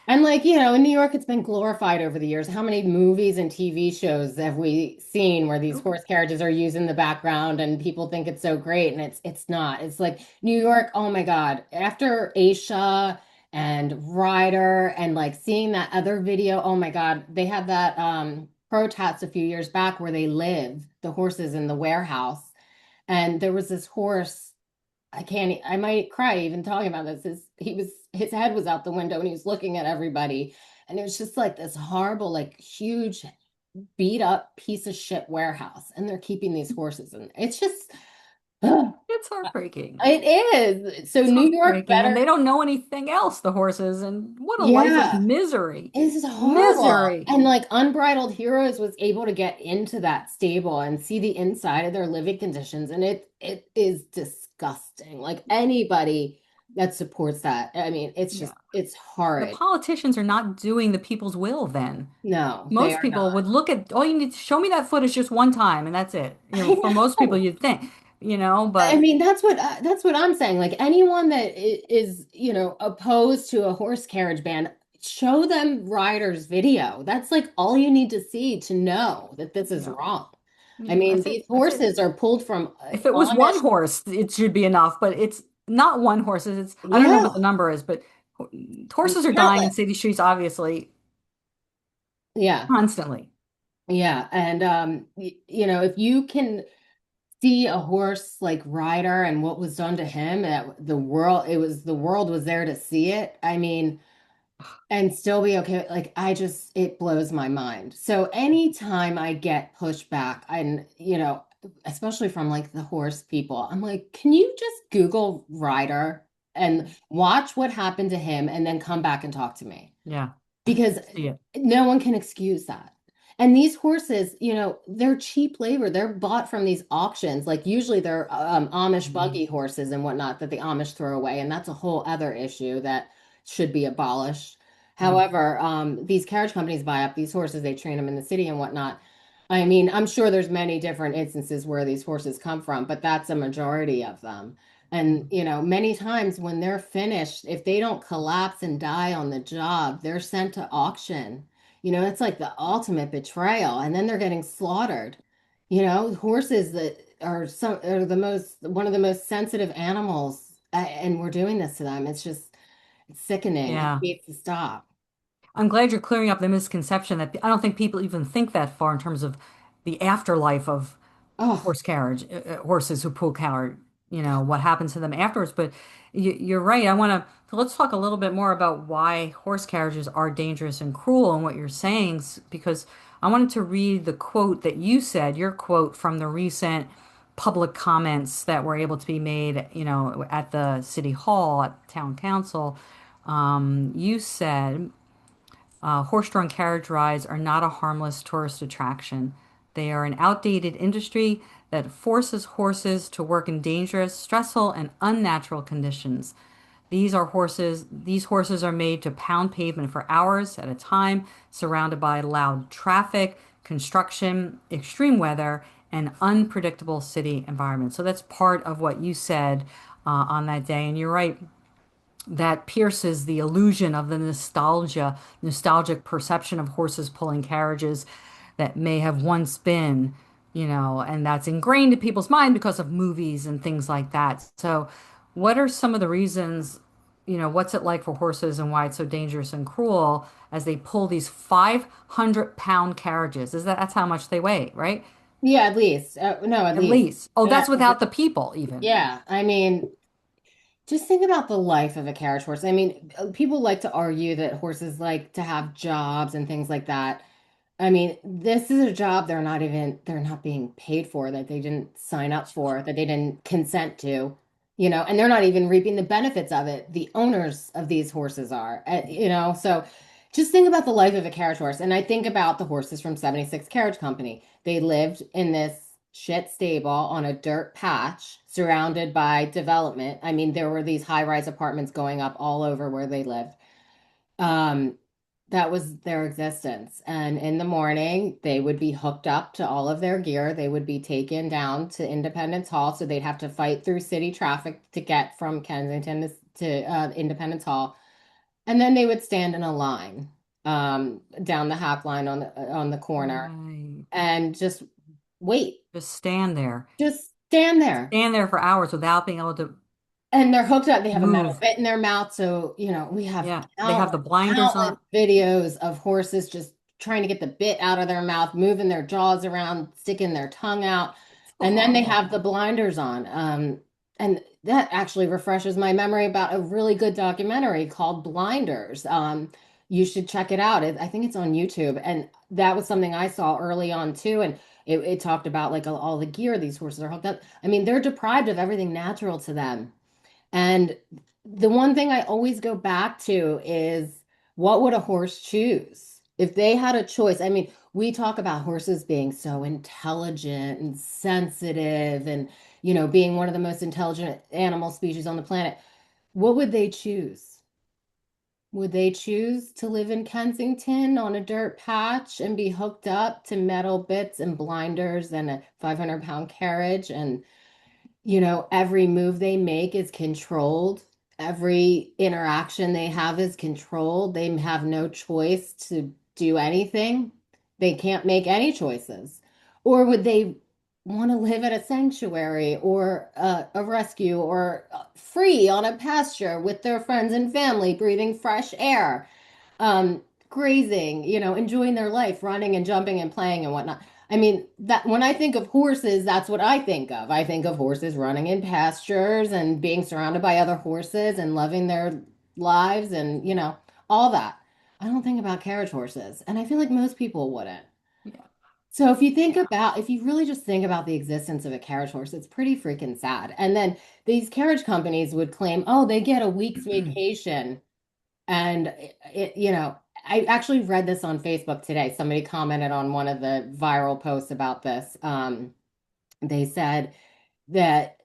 And like, in New York, it's been glorified over the years. How many movies and TV shows have we seen where these horse carriages are used in the background and people think it's so great and it's not. It's like New York, oh my God. After Aisha and Ryder and like seeing that other video, oh my God, they had that protest a few years back where they live, the horses in the warehouse. And there was this horse. I might cry even talking about this. His head was out the window and he was looking at everybody. And it was just like this horrible, like huge, beat up piece of shit warehouse. And they're keeping these horses. And it's just, ugh, it's heartbreaking. it is. So It's New York heartbreaking. And better, they don't know anything else, the horses. And what a life of yeah. misery. It's horrible. Misery. And like Unbridled Heroes was able to get into that stable and see the inside of their living conditions. And it is disgusting. Like anybody that supports that. I mean, Yeah. it's The horrid. politicians are not doing the people's will then. No, they Most are people would not. look at, all you need to show me that footage just one time and that's it. I For most people know. you'd think, I but mean, that's what I'm saying. Like anyone that is, opposed to a horse carriage ban, show them Ryder's video. That's like all you need to see to know that this is yeah, wrong. I yeah, mean, that's these it. That's it. horses are pulled from If it was one Amish. horse, it should be enough, but it's not one horse. I don't know what the Yeah, number is, but horses are dying in countless. city streets, obviously, Yeah, constantly. yeah, and if you can see a horse like Ryder and what was done to him, the world was there to see it. I mean. And still be okay. Like it blows my mind. So anytime I get pushback and, especially from like the horse people, I'm like, can you just Google Ryder and watch what happened to him and then come back and talk to me? Yeah, Because see it. no one can excuse that. And these horses, they're cheap labor. They're bought from these auctions. Like usually they're Amish Mhm. buggy horses and whatnot that the Amish throw away. And that's a whole other issue that should be abolished. Yeah, However, these carriage companies buy up these horses, they train them in the city and whatnot. I mean, I'm sure there's many different instances where these horses come from, but that's a majority of them. And, many times when they're finished, if they don't collapse and die on the job, they're sent to auction. It's like the ultimate betrayal. And then they're getting slaughtered. Horses that are one of the most sensitive animals, and we're doing this to them. It's sickening. It yeah. needs to stop. I'm glad you're clearing up the misconception that I don't think people even think that far in terms of the afterlife of Oh, horses who pull coward, what happens to them afterwards. But you're right. Let's talk a little bit more about why horse carriages are dangerous and cruel and what you're saying, because I wanted to read the quote that you said, your quote from the recent public comments that were able to be made, at the city hall, at town council. You said, horse-drawn carriage rides are not a harmless tourist attraction. They are an outdated industry that forces horses to work in dangerous, stressful, and unnatural conditions. These horses are made to pound pavement for hours at a time, surrounded by loud traffic, construction, extreme weather, and unpredictable city environments. So that's part of what you said on that day. And you're right, that pierces the illusion of the nostalgic perception of horses pulling carriages that may have once been, and that's ingrained in people's mind because of movies and things like that. So, what are some of the reasons, what's it like for horses and why it's so dangerous and cruel as they pull these 500-pound carriages? That's how much they weigh, right? Yeah, at least. No, at At least. least. Oh, Yeah, that's without the people, even. yeah. I mean, just think about the life of a carriage horse. I mean, people like to argue that horses like to have jobs and things like that. I mean, this is a job they're not being paid for, that they didn't sign up for, that they didn't consent to, and they're not even reaping the benefits of it. The owners of these horses are, so just think about the life of a carriage horse. And I think about the horses from 76 Carriage Company. They lived in this shit stable on a dirt patch surrounded by development. I mean, there were these high-rise apartments going up all over where they lived. Um, that was their existence. And in the morning, they would be hooked up to all of their gear. They would be taken down to Independence Hall. So they'd have to fight through city traffic to get from Kensington to Independence Hall. And then they would stand in a line down the half line on the corner Right. and just wait. Just stand there. Just stand there. Stand there for hours without being able to And they're hooked up. They have a metal move. bit in their mouth. So, we have Yeah, they have the blinders countless on. videos of horses just trying to get the bit out of their mouth, moving their jaws around, sticking their tongue out. It's And then they horrible. have the blinders on. And that actually refreshes my memory about a really good documentary called Blinders. You should check it out. I think it's on YouTube. And that was something I saw early on too. And it talked about like all the gear these horses are hooked up. I mean, they're deprived of everything natural to them. And the one thing I always go back to is, what would a horse choose? If they had a choice, I mean, we talk about horses being so intelligent and sensitive and, being one of the most intelligent animal species on the planet. What would they choose? Would they choose to live in Kensington on a dirt patch and be hooked up to metal bits and blinders and a 500-pound carriage and every move they make is controlled. Every interaction they have is controlled. They have no choice to do anything. They can't make any choices. Or would they want to live at a sanctuary or a rescue or free on a pasture with their friends and family, breathing fresh air? Grazing, enjoying their life, running and jumping and playing and whatnot. I mean, that when I think of horses, that's what I think of. I think of horses running in pastures and being surrounded by other horses and loving their lives and, all that. I don't think about carriage horses, and I feel like most people wouldn't. Yeah. So if you really just think about the existence of a carriage horse, it's pretty freaking sad. And then these carriage companies would claim, oh, they get a week's vacation. And I actually read this on Facebook today. Somebody commented on one of the viral posts about this. They said that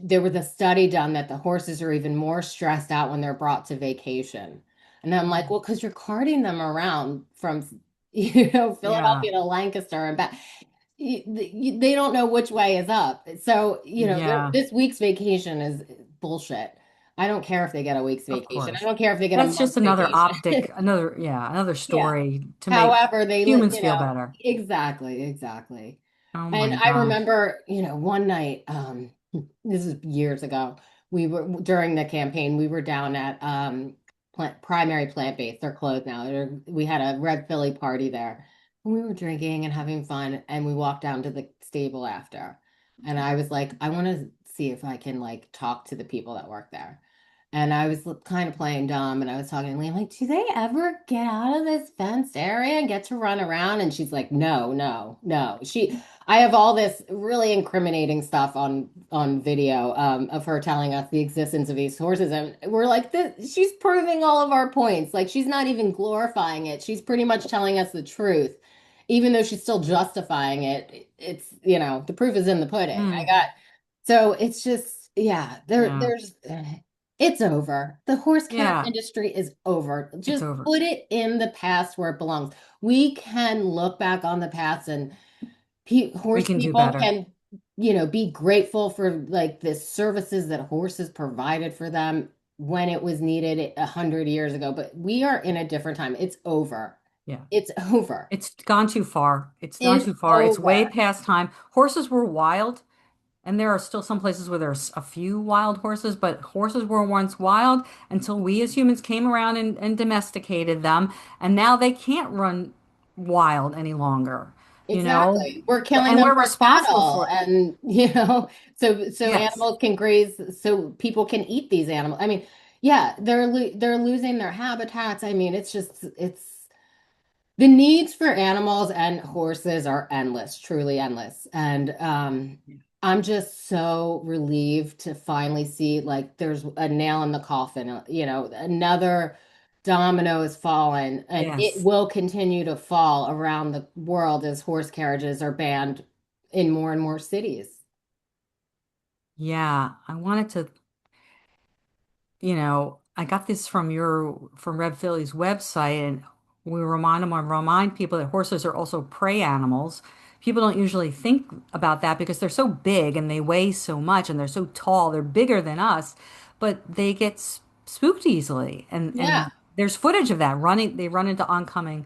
there was a study done that the horses are even more stressed out when they're brought to vacation. And I'm like, well, because you're carting them around from, Yeah. Philadelphia to Lancaster and back. They don't know which way is up. So, Yeah. this week's vacation is bullshit. I don't care if they get a week's Of vacation. I course. don't care if they get a That's just month's another vacation. optic, another Yeah. story to make However, humans feel better. exactly, exactly. Oh And my I gosh. remember, one night, this is years ago, we were during the campaign, we were down at Primary Plant Based. They're closed now. We had a Rev Philly party there. And we were drinking and having fun, and we walked down to the stable after. And I was like, I want to see if I can like talk to the people that work there. And I was kind of playing dumb and I was talking to Lee. I'm like, do they ever get out of this fenced area and get to run around? And she's like, no, no, no. I have all this really incriminating stuff on video of her telling us the existence of these horses. And we're like, she's proving all of our points. Like, she's not even glorifying it. She's pretty much telling us the truth. Even though she's still justifying it, it's, the proof is in the pudding. Hmm. So it's just, yeah, Yeah. there's It's over. The horse carriage Yeah, industry is over. it's Just over. put it in the past where it belongs. We can look back on the past and pe We horse can do people better. can, be grateful for like the services that horses provided for them when it was needed 100 years ago. But we are in a different time. It's over. Yeah. It's over. It's gone too far. It's gone It's too far. It's way over. past time. Horses were wild, and there are still some places where there's a few wild horses, but horses were once wild until we as humans came around and domesticated them, and now they can't run wild any longer, you know? Exactly. We're killing And them we're for responsible cattle for it. and so Yes. animals can graze so people can eat these animals. I mean, yeah, they're losing their habitats. I mean, it's the needs for animals and horses are endless, truly endless. And I'm just so relieved to finally see like there's a nail in the coffin. Another domino is fallen, and it Yes. will continue to fall around the world as horse carriages are banned in more and more cities. Yeah. I wanted to I got this from Rev Philly's website, and we remind people that horses are also prey animals. People don't usually think about that because they're so big and they weigh so much and they're so tall. They're bigger than us, but they get spooked easily. And Yeah. there's footage of that running. They run into oncoming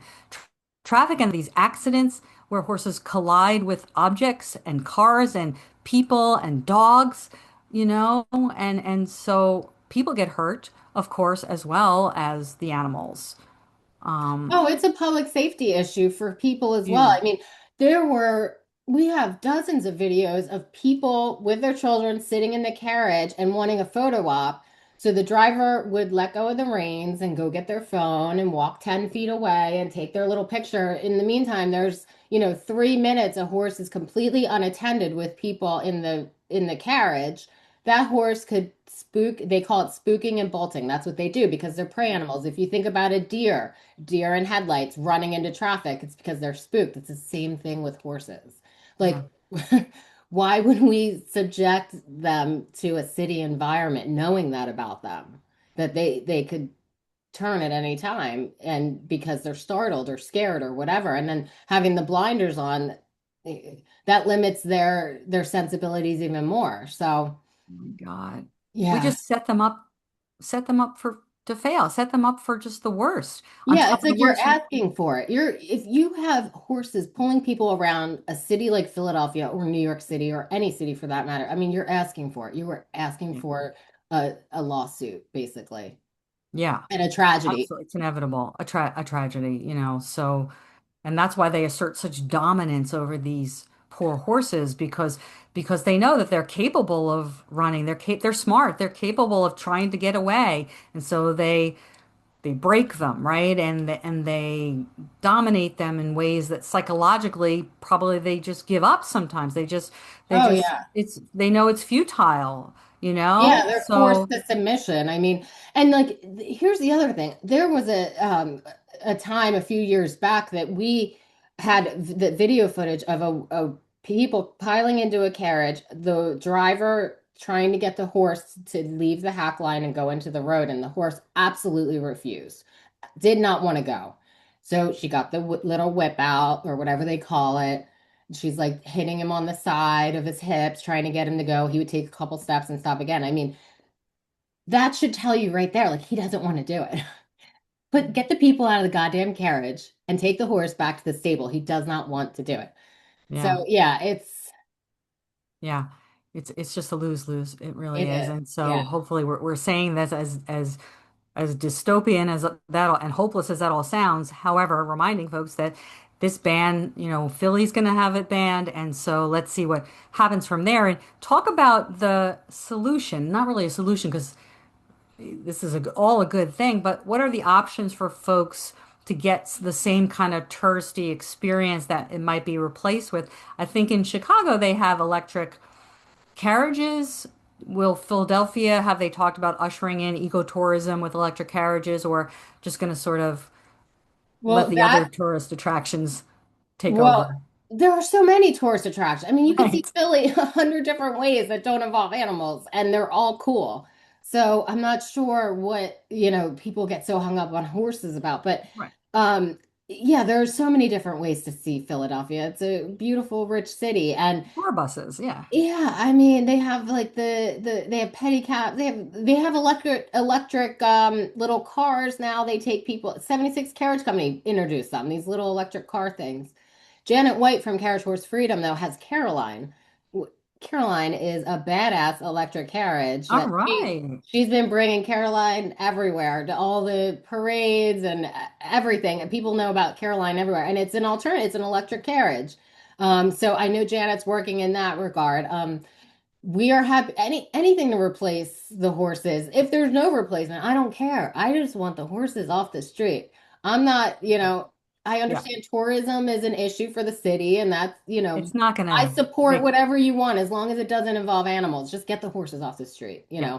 traffic and these accidents where horses collide with objects and cars and people and dogs, and so people get hurt, of course, as well as the animals. Um, Oh, it's a public safety issue for people as well. I Huge. mean, we have dozens of videos of people with their children sitting in the carriage and wanting a photo op. So the driver would let go of the reins and go get their phone and walk 10 feet away and take their little picture. In the meantime, there's, 3 minutes a horse is completely unattended with people in the carriage. That horse could spook, they call it spooking and bolting. That's what they do because they're prey animals. If you think about a deer in headlights running into traffic, it's because they're spooked. It's the same thing with horses. Yeah. Like, why would we subject them to a city environment knowing that about them? That they could turn at any time and because they're startled or scared or whatever, and then having the blinders on, that limits their sensibilities even more. So, Oh my God. We yeah. just set them up for to fail, set them up for just the worst. On Yeah, top it's of the like you're worst, asking for it. If you have horses pulling people around a city like Philadelphia or New York City or any city for that matter, I mean, you're asking for it. You were asking for a lawsuit, basically, yeah, and a tragedy. absolutely. It's inevitable, a tragedy, so. And that's why they assert such dominance over these poor horses because they know that they're capable of running. They're smart. They're capable of trying to get away. And so they break them, right? And they dominate them in ways that psychologically probably they just give up sometimes. They Oh just yeah. they know it's futile, you Yeah, know? they're forced So to submission. I mean, and like here's the other thing. There was a time a few years back that we had the video footage of a people piling into a carriage, the driver trying to get the horse to leave the hack line and go into the road, and the horse absolutely refused. Did not want to go. So she got the little whip out or whatever they call it. She's like hitting him on the side of his hips, trying to get him to go. He would take a couple steps and stop again. I mean, that should tell you right there, like he doesn't want to do it. But get the people out of the goddamn carriage and take the horse back to the stable. He does not want to do it. yeah. So yeah, Yeah, it's just a lose-lose. It really it is. is. And Yeah. so hopefully we're saying this as dystopian as and hopeless as that all sounds. However, reminding folks that this ban, Philly's going to have it banned, and so let's see what happens from there. And talk about the solution. Not really a solution because this is all a good thing, but what are the options for folks to get the same kind of touristy experience that it might be replaced with? I think in Chicago they have electric carriages. Will Philadelphia, have they talked about ushering in ecotourism with electric carriages, or just going to sort of let Well, the other tourist attractions take over? well, there are so many tourist attractions. I mean, you can see Right. Philly 100 different ways that don't involve animals, and they're all cool. So I'm not sure what, people get so hung up on horses about, but Right. um yeah, there are so many different ways to see Philadelphia. It's a beautiful, rich city. And Tour buses, yeah. yeah, I mean they have like they have pedicab, they have electric little cars now. They take people. 76 Carriage Company introduced them, these little electric car things. Janet White from Carriage Horse Freedom though has Caroline. Caroline is a badass electric carriage All that right. she's been bringing Caroline everywhere to all the parades and everything. And people know about Caroline everywhere. And it's an alternative, it's an electric carriage. So I know Janet's working in that regard. We are happy anything to replace the horses. If there's no replacement, I don't care. I just want the horses off the street. I'm not, I Yeah. understand tourism is an issue for the city, and that's, It's not I gonna support make, whatever you want as long as it doesn't involve animals. Just get the horses off the street. yeah.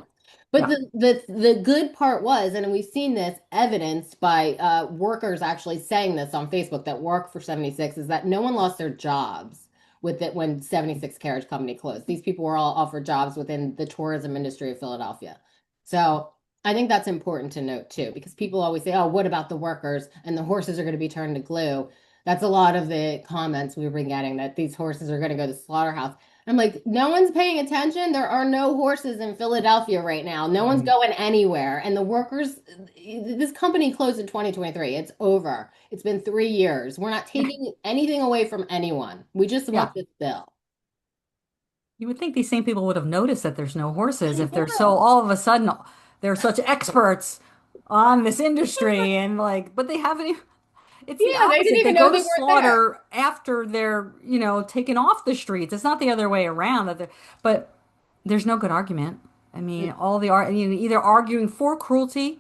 But Yeah. the good part was, and we've seen this evidenced by workers actually saying this on Facebook that work for 76, is that no one lost their jobs with it when 76 Carriage Company closed. These people were all offered jobs within the tourism industry of Philadelphia. So I think that's important to note too, because people always say, oh, what about the workers? And the horses are going to be turned to glue. That's a lot of the comments we've been getting, that these horses are going to go to slaughterhouse. I'm like, no one's paying attention. There are no horses in Philadelphia right now. No one's Right. going anywhere. And the workers, this company closed in 2023. It's over. It's been 3 years. We're not Yeah. taking anything away from anyone. We just Yeah. want this bill. You would think these same people would have noticed that there's no horses I if they're so know. all of a sudden they're such experts on this industry and like, but they haven't even, it's the Yeah, they didn't opposite. They even know go to they weren't there. slaughter after they're, taken off the streets. It's not the other way around that they're, but there's no good argument. I mean, all the art, either arguing for cruelty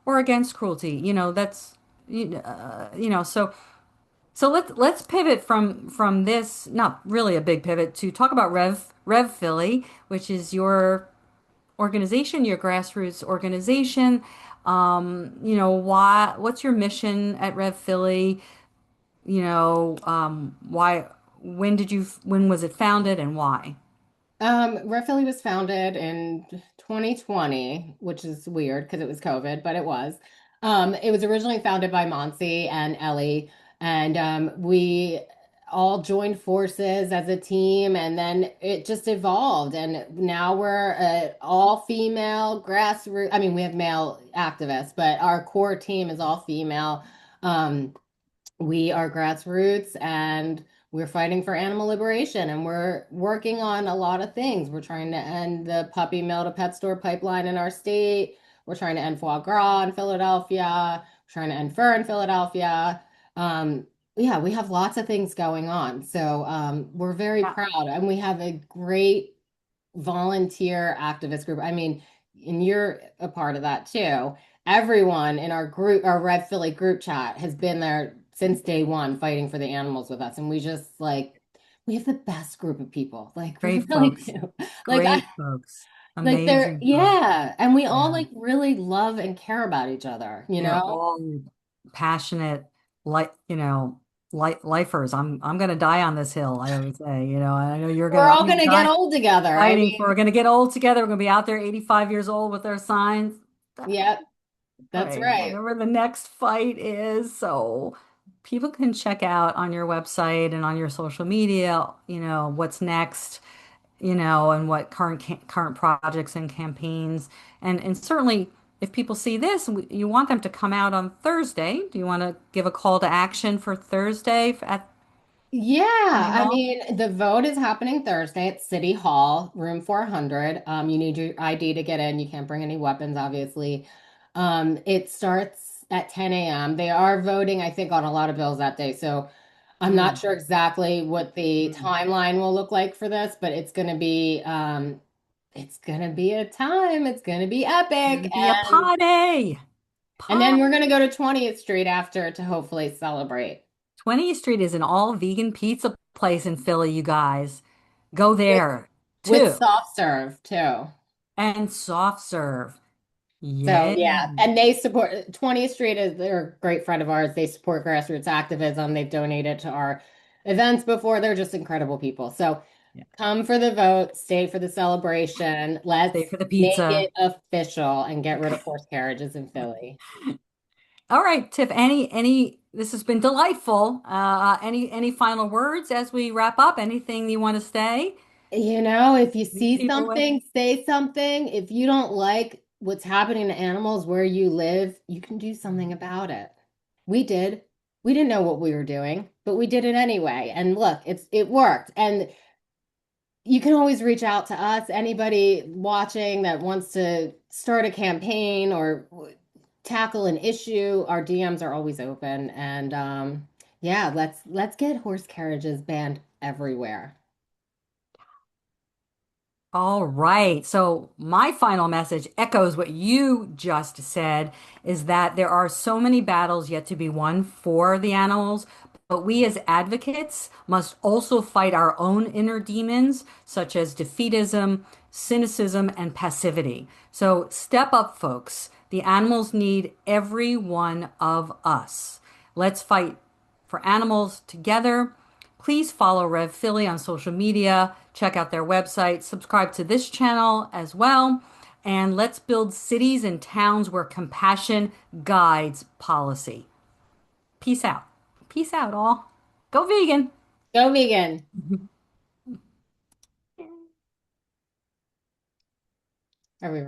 or against cruelty. That's so let's pivot from this, not really a big pivot, to talk about Rev Philly, which is your organization, your grassroots organization. What's your mission at Rev Philly? Why, when was it founded and why? Rev Philly was founded in 2020, which is weird because it was COVID, but it was. It was originally founded by Monsi and Ellie, and we all joined forces as a team, and then it just evolved, and now we're all female grassroots. I mean, we have male activists, but our core team is all female. Um, we are grassroots and we're fighting for animal liberation, and we're working on a lot of things. We're trying to end the puppy mill to pet store pipeline in our state. We're trying to end foie gras in Philadelphia. We're trying to end fur in Philadelphia. Yeah, we have lots of things going on. So we're very Yeah, proud, and we have a great volunteer activist group. I mean, and you're a part of that too. Everyone in our group, our Red Philly group chat, has been there since day one fighting for the animals with us. And we just we have the best group of people. Like we great really folks, do. Like I great folks, they're amazing folks. yeah. And we all Yeah. like really love and care about each other, you They're know? all passionate, like, lifers. I'm gonna die on this hill, I always say, and I know We're all I'm gonna gonna get die old together. I fighting for, mean, we're gonna get old together. We're gonna be out there 85 years old with our signs. yep, that's Right. right. Whatever the next fight is. So people can check out on your website and on your social media, what's next, and what current projects and campaigns. And certainly if people see this, you want them to come out on Thursday. Do you want to give a call to action for Thursday at Yeah, City I Hall? mean, the vote is happening Thursday at City Hall, room 400. You need your ID to get in. You can't bring any weapons, obviously. It starts at 10 a.m. They are voting, I think, on a lot of bills that day. So I'm not Mm, sure exactly what the mm. timeline will look like for this, but it's gonna be a time. It's gonna be epic. Gonna be a party. And then Party. we're gonna go to 20th Street after to hopefully celebrate 20th Street is an all vegan pizza place in Philly, you guys. Go with there with too. soft serve too. And soft serve. So Yay. yeah, and they support 20th Street is they're a great friend of ours. They support grassroots activism. They've donated to our events before. They're just incredible people. So Yeah. Come for the vote, stay for the celebration. Stay Let's for the make pizza. it official and get rid of horse carriages in Philly. All right, Tiff, this has been delightful. Any final words as we wrap up? Anything you want to say? If you Leave see people with? something, say something. If you don't like what's happening to animals where you live, you can do something about it. We did. We didn't know what we were doing, but we did it anyway. And look, it worked. And you can always reach out to us, anybody watching that wants to start a campaign or tackle an issue. Our DMs are always open. And yeah, let's get horse carriages banned everywhere. All right. So my final message echoes what you just said, is that there are so many battles yet to be won for the animals, but we as advocates must also fight our own inner demons, such as defeatism, cynicism, and passivity. So step up, folks. The animals need every one of us. Let's fight for animals together. Please follow Rev Philly on social media, check out their website, subscribe to this channel as well, and let's build cities and towns where compassion guides policy. Peace out. Peace out, all. Go vegan. Go vegan. Are we